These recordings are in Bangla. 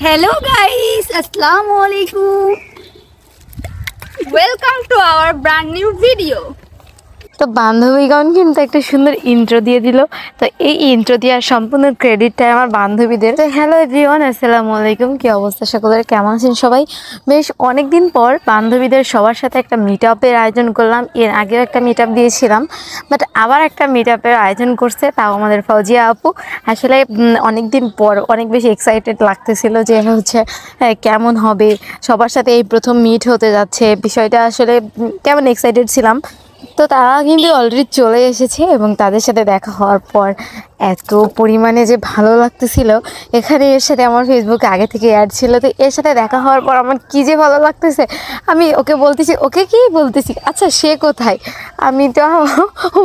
Hello guys, Assalamu alaikum. Welcome to our brand new video. তো বান্ধবীগণ কিন্তু একটা সুন্দর ইন্ট্রো দিয়ে দিল। তো এই ইন্ট্রো দেওয়ার সম্পূর্ণ ক্রেডিটটা আমার বান্ধবীদের। তো হ্যালো এভরিওয়ান, আসসালামু আলাইকুম। কি অবস্থা সকলের, কেমন আছেন সবাই? বেশ অনেকদিন পর বান্ধবীদের সবার সাথে একটা মিট আপের আয়োজন করলাম। এর আগেও একটা মিট আপ দিয়েছিলাম, বাট আবার একটা মিট আপের আয়োজন করছে, তাও আমাদের ফাউজিয়া আপু। আসলে অনেকদিন পর অনেক বেশি এক্সাইটেড লাগতেছিল যে কেমন হবে, সবার সাথে এই প্রথম মিট হতে যাচ্ছে, বিষয়টা আসলে কেমন এক্সাইটেড ছিলাম। তো তারা কিন্তু অলরেডি চলে এসেছে এবং তাদের সাথে দেখা হওয়ার পর এত পরিমাণে যে ভালো লাগতেছিল। এখানে এর সাথে আমার ফেসবুকে আগে থেকে অ্যাড ছিল, তো এর সাথে দেখা হওয়ার পর আমার কী যে ভালো লাগতেছে। আমি ওকে বলতেছি, ওকে কি বলতেছি, আচ্ছা সে কোথায়, আমি তো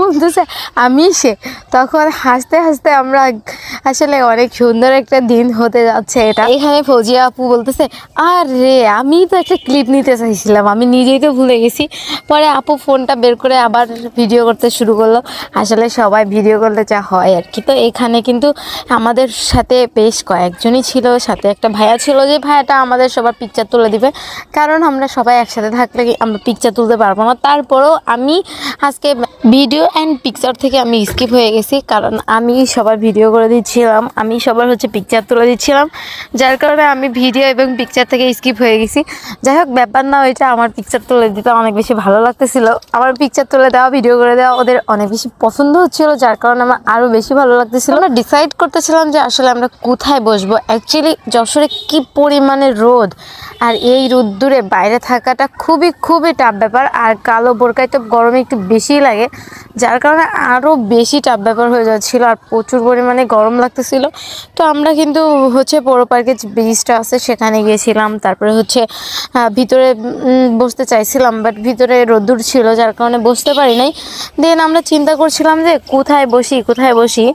বলতেছে আমি সে। তখন হাসতে হাসতে আমরা আসলে অনেক সুন্দর একটা দিন হতে যাচ্ছে এটা। এখানে ফৌজিয়া আপু বলতেছে, আরে আমি তো একটা ক্লিপ নিতে চাইছিলাম, আমি নিজেই তো ভুলে গেছি। পরে আপু ফোনটা বের করে আবার ভিডিও করতে শুরু করলো। আসলে সবাই ভিডিও করলে যা হয় আর কি। তো এখানে কিন্তু আমাদের সাথে বেশ কয়েকজনই ছিল, সাথে একটা ভাইয়া ছিল, যে ভাইয়াটা আমাদের সবার পিকচার তুলে দিবে, কারণ আমরা সবাই একসাথে থাকলে আমরা পিকচার তুলতে পারবো না। তারপরেও আমি আজকে ভিডিও অ্যান্ড পিকচার থেকে আমি স্কিপ হয়ে গেছি, কারণ আমি সবার ভিডিও করে দিচ্ছিলাম, আমি সবার পিকচার তুলে দিচ্ছিলাম, যার কারণে আমি ভিডিও এবং পিকচার থেকে স্কিপ হয়ে গেছি। যাই হোক, ব্যাপার না, ওইটা আমার পিকচার তুলে দিতে অনেক বেশি ভালো লাগতেছিল। আমার পিকচার তুলে দেওয়া, ভিডিও করে দেওয়া ওদের অনেক বেশি পছন্দ হচ্ছিল, যার কারণে আমার আরও বেশি ভালো লাগতেছিল। আমরা ডিসাইড করতেছিলাম যে আসলে আমরা কোথায় বসবো। অ্যাকচুয়ালি যশোরে কি পরিমাণে রোদ, আর এই রোদ্দুরে বাইরে থাকাটা খুবই খুবই টাফ ব্যাপার। আর কালো বোরকায় তো গরমে একটু বেশিই লাগে, যার কারণে আরও বেশি টাফ ব্যাপার হয়ে যাচ্ছিলো, আর প্রচুর পরিমাণে গরম লাগতেছিল। তো আমরা কিন্তু পৌর পার্কে যে ব্রিজটা আছে সেখানে গিয়েছিলাম। তারপরে ভিতরে বসতে চাইছিলাম, বাট ভিতরে রোদ্দুর ছিল, যার কারণে বসতে পারি নাই। দেন আমরা চিন্তা করছিলাম যে কোথায় বসি।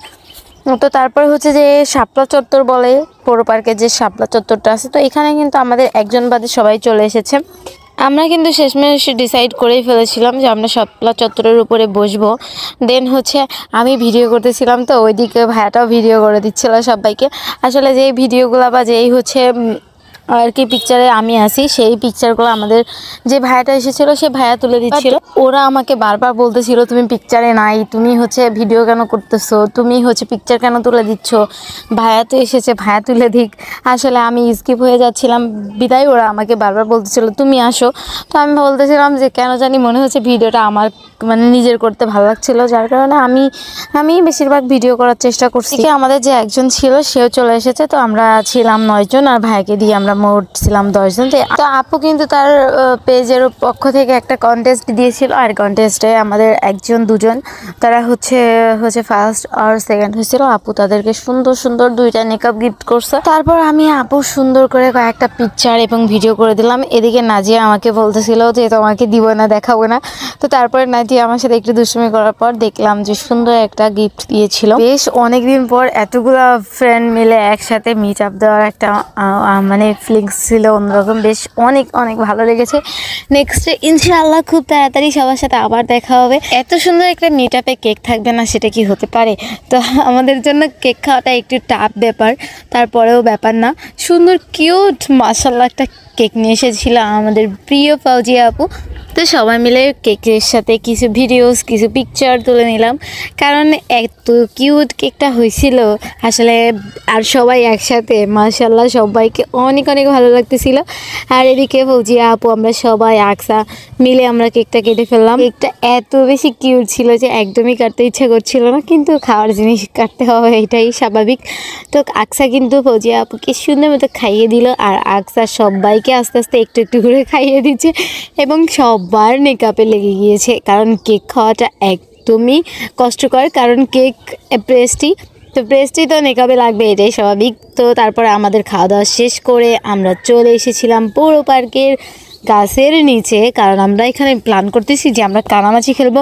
তো তারপরে যে শাপলা চত্বর বলে, পৌর পার্কের যে শাপলা চত্বরটা আছে, তো এখানে কিন্তু আমাদের একজন বাদে সবাই চলে এসেছে। আমরা কিন্তু শেষমেশ ডিসাইড করেই ফেলেছিলাম যে আমরা শাপলা চত্বরের উপরে বসবো। দেন আমি ভিডিও করতেছিলাম, তো ওইদিকে ভাইয়াটাও ভিডিও করে দিচ্ছিল সবাইকে। আসলে যেই ভিডিওগুলো বা যেই আর কি পিকচারে আমি আসি, সেই পিকচারগুলো আমাদের যে ভাইয়াটা এসেছিল সে ভাইয়া তুলে দিচ্ছিল। ওরা আমাকে বারবার বলতেছিল, তুমি পিকচারে নাই, তুমি ভিডিও কেন করতেছো, তুমি পিকচার কেন তুলে দিচ্ছ, ভাইয়া তো এসেছে, ভাইয়া তুলে দিক। আসলে আমি স্কিপ হয়ে যাচ্ছিলাম বিদায় ওরা আমাকে বারবার বলতেছিল তুমি আসো। তো আমি বলতেছিলাম যে কেন জানি মনে হচ্ছে ভিডিওটা আমার নিজের করতে ভালো লাগছিল, যার কারণে আমি বেশিরভাগ ভিডিও করার চেষ্টা করছি। আমাদের যে একজন ছিল সেও চলে এসেছে, তো আমরা ছিলাম 9 জন, আর ভাইকে দিয়ে আমরা মোট ছিলাম 10 জন। তো আপু কিন্তু তার পেজের পক্ষ থেকে একটা কন্টেস্ট দিয়েছিল, আর কন্টেস্টে আমাদের 1 2 জন তারা ফার্স্ট আর সেকেন্ড হয়েছিল। আপু তাদেরকে সুন্দর সুন্দর 2টা মেকআপ গিফট করছে। তারপর আমি আপু সুন্দর করে কয়েকটা পিকচার এবং ভিডিও করে দিলাম। এদিকে নাজিয়া আমাকে বলতেছিল যে তোমাকে দিব না, দেখাবো না। তো তারপরে নাজিয়া আমার সাথে একটু দুষ্টুমি করার পর দেখলাম যে সুন্দর একটা গিফট দিয়েছিল। বেশ অনেকদিন পর এতগুলো ফ্রেন্ড মিলে একসাথে মিট আপ দেওয়ার একটা ফিলিংস ছিল অন্যরকম, বেশ অনেক অনেক ভালো লেগেছে। নেক্সটে ইনশাআল্লাহ খুব তাড়াতাড়ি সবার সাথে আবার দেখা হবে। এত সুন্দর একটা মিট আপে কেক থাকবে না, সেটা কি হতে পারে? তো আমাদের জন্য কেক খাওয়াটা একটু টাফ ব্যাপার, তারপরেও ব্যাপার না, সুন্দর কিউট মাশাআল্লাহ একটা কেক নিয়ে এসেছিল আমাদের প্রিয় ফাউজিয়া আপু। তো সবাই মিলে কেকের সাথে কিছু ভিডিওস, কিছু পিকচার তুলে নিলাম, কারণ এত কিউট কেকটা হয়েছিল আসলে। আর সবাই একসাথে মাশাআল্লাহ সবাইকে অনেক অনেক ভালো লাগতেছিল। আর এদিকে ফৌজিয়া আপু, আমরা সবাই আকসা মিলে আমরা কেকটা কেটে ফেললাম। কেকটা এত বেশি কিউট ছিল যে একদমই কাটতে ইচ্ছা করছিল না, কিন্তু খাওয়ার জিনিস কাটতে হবে, এটাই স্বাভাবিক। তো আকসা কিন্তু ফৌজিয়া আপুকে সুন্দর মতো খাইয়ে দিল, আর আকসা সবাইকে আস্তে আস্তে একটু একটু করে খাইয়ে দিচ্ছে, এবং সবার মেকআপে লেগে গিয়েছে, কারণ কেক খাওয়াটা একদমই কষ্টকর, কারণ কেক প্রেস্টি, তো প্রেস্টি তো মেকআপে লাগবে, এটাই স্বাভাবিক। তো তারপরে আমাদের খাওয়া দাওয়া শেষ করে আমরা চলে এসেছিলাম পৌর পার্কের গাছের নিচে, কারণ আমরা এখানে প্ল্যান করতেছি যে আমরা কানামাছি খেলবো।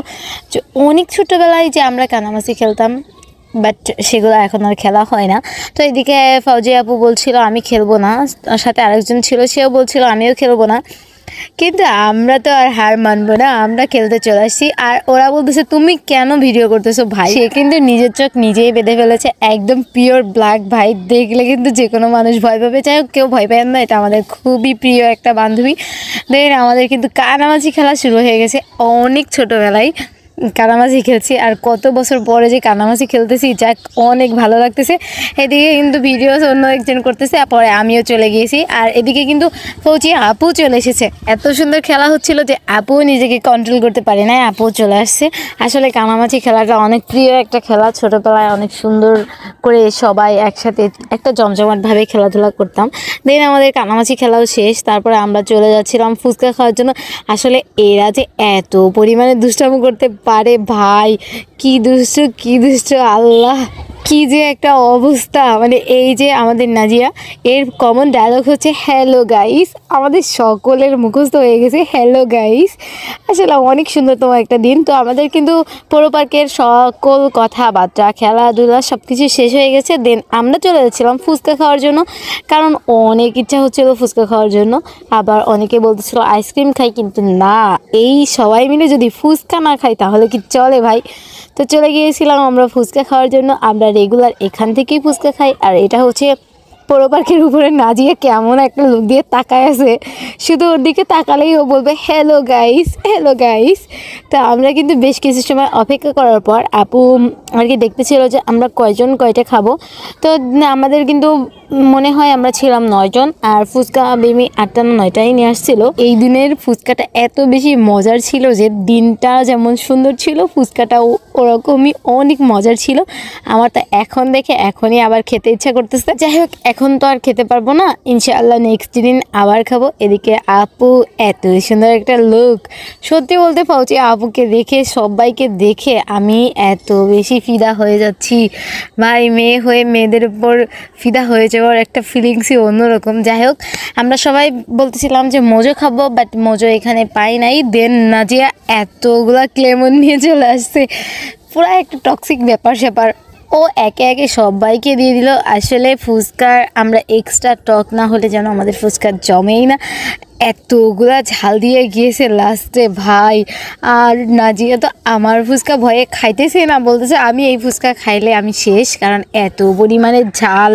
অনেক ছোটোবেলায় যে আমরা কানামাছি খেলতাম, বাট সেগুলো এখন আর খেলা হয় না। তো এদিকে ফাউজিয়া আপু বলছিল আমি খেলবো না, সাথে আরেকজন ছিল সেও বলছিল আমিও খেলবো না। কিন্তু আমরা তো আর হার মানবো না, আমরা খেলতে চলে আসছি। আর ওরা বলতেছে তুমি কেন ভিডিও করতেছো ভাই? সে কিন্তু নিজের চোখ নিজেই বেঁধে ফেলেছে, একদম পিওর ব্ল্যাক ভাই, দেখলে কিন্তু যে কোনো মানুষ ভয় পাবে। যাই হোক, কেউ ভয় পায় না, এটা আমাদের খুবই প্রিয় একটা বান্ধবী। দেখেন আমাদের কিন্তু কানামাছি খেলা শুরু হয়ে গেছে অনেক ছোটোবেলায়। কানামাছি খেলছি আর কত বছর পরে যে কানামাছি খেলতেছি, যাক অনেক ভালো লাগতেছে। এদিকে কিন্তু ভিডিও অন্য একজন করতেছে, পরে আমিও চলে গিয়েছি। আর এদিকে কিন্তু ফৌজি আপু চলে এসেছে। এত সুন্দর খেলা হচ্ছিল যে আপুও নিজেকে কন্ট্রোল করতে পারে না, আপুও চলে আসছে। আসলে কানামাছি খেলাটা অনেক প্রিয় একটা খেলা, ছোটোবেলায় অনেক সুন্দর করে সবাই একসাথে একটা জমজমাটভাবে খেলাধুলা করতাম। দেন আমাদের কানামাছি খেলাও শেষ, তারপরে আমরা চলে যাচ্ছিলাম ফুচকা খাওয়ার জন্য। আসলে এরা যে এত পরিমাণে দুষ্টামি করতে পারে ভাই, কি দুষ্ট আল্লাহ, কি যে একটা অবস্থা। মানে এই যে আমাদের নাজিয়া, এর কমন ডায়লগ হচ্ছে হ্যালো গাইস, আমাদের সকলের মুখস্থ হয়ে গেছে হ্যালো গাইস। আসলে অনেক সুন্দরতম একটা দিন। তো আমাদের কিন্তু পৌর পার্কের সকল কথাবার্তা, খেলাধুলা সব কিছু শেষ হয়ে গেছে। দেন আমরা চলে যাচ্ছিলাম ফুচকা খাওয়ার জন্য, কারণ অনেক ইচ্ছা হচ্ছিল ফুচকা খাওয়ার জন্য। আবার অনেকে বলতেছিল আইসক্রিম খাই, কিন্তু না, এই সবাই মিলে যদি ফুচকা না খাই তাহলে কি চলে ভাই? তো চলে গিয়েছিলাম আমরা ফুচকা খাওয়ার জন্য। আমরা রেগুলার এখান থেকেই ফুচকা খাই। আর এটা হচ্ছে পৌর পার্কের উপরে নাজিয়া কেমন একটা লুক দিয়ে তাকায় আছে, শুধু ওর দিকে তাকালেই ও বলবে হ্যালো গাইস, হ্যালো গাইস। তো আমরা কিন্তু বেশ কিছু সময় অপেক্ষা করার পর আপু আর কি দেখতেছিল যে আমরা কয়জন কয়টা খাবো। তো আমাদের কিন্তু মনে হয় আমরা ছিলাম 9 জন, আর ফুচকা বেমি 8টা না 9টাই নিয়ে আসছিল। এই দিনের ফুচকাটা এত বেশি মজার ছিল যে দিনটা যেমন সুন্দর ছিল, ফুচকাটাও ওরকমই অনেক মজার ছিল। আমার তো এখন দেখে এখনই আবার খেতে ইচ্ছা করতেছে। যাই হোক, এখন তো আর খেতে পারবো না, ইনশাআল্লাহ নেক্সট দিন আবার খাবো। এদিকে আপু এত সুন্দর একটা লুক, সত্যি বলতে পারছি আপুকে দেখে, সবাইকে দেখে আমি এত বেশি ফিদা হয়ে যাচ্ছি ভাই। মেয়ে হয়ে মেয়েদের উপর ফিদা হয়ে যাওয়ার একটা ফিলিংসই অন্যরকম। যাই হোক, আমরা সবাই বলতেছিলাম যে মোজো খাবো, বাট মোজো এখানে পাই নাই। দেন নাজিয়া এতগুলা ক্লেমন নিয়ে চলে আসছে, পুরো একটা টক্সিক ব্যাপার স্যাপার। ও একে একে সবাইকে দিয়ে দিল। আসলে ফুচকার আমরা এক্সট্রা টক না হলে যেন আমাদের ফুচকা জমেই না, এতগুলা ঝাল দিয়ে গিয়েছে লাস্টে ভাই। আর নাজিয়া তো আমার ফুচকা ভয়ে খাইতেছে না, বলতেছে আমি এই ফুচকা খাইলে আমি শেষ, কারণ এত পরিমাণে ঝাল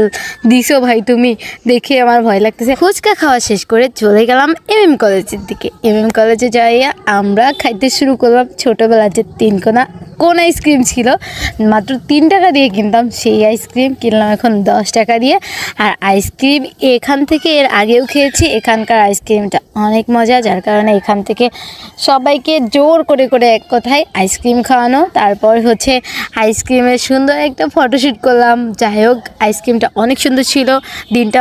দিছো ভাই তুমি, দেখে আমার ভয় লাগতেছে। ফুচকা খাওয়া শেষ করে চলে গেলাম কলেজের দিকে। কলেজে যাইয়া আমরা খাইতে শুরু করলাম ছোটোবেলার যে 3 কোন আইসক্রিম ছিল, মাত্র 3 টাকা দিয়ে কিনতাম, সেই আইসক্রিম কিনলাম এখন 10 টাকা দিয়ে। আর আইসক্রিম এখান থেকে এর আগেও খেয়েছি, এখানকার আইসক্রিমটা অনেক মজা, যার কারণে এখান থেকে সবাইকে জোর করে করে এক কথায় আইসক্রিম খাওয়ানো। তারপর হচ্ছে আইসক্রিমের সুন্দর একটা ফটোশ্যুট করলাম। যাই হোক, আইসক্রিমটা অনেক সুন্দর ছিল, দিনটা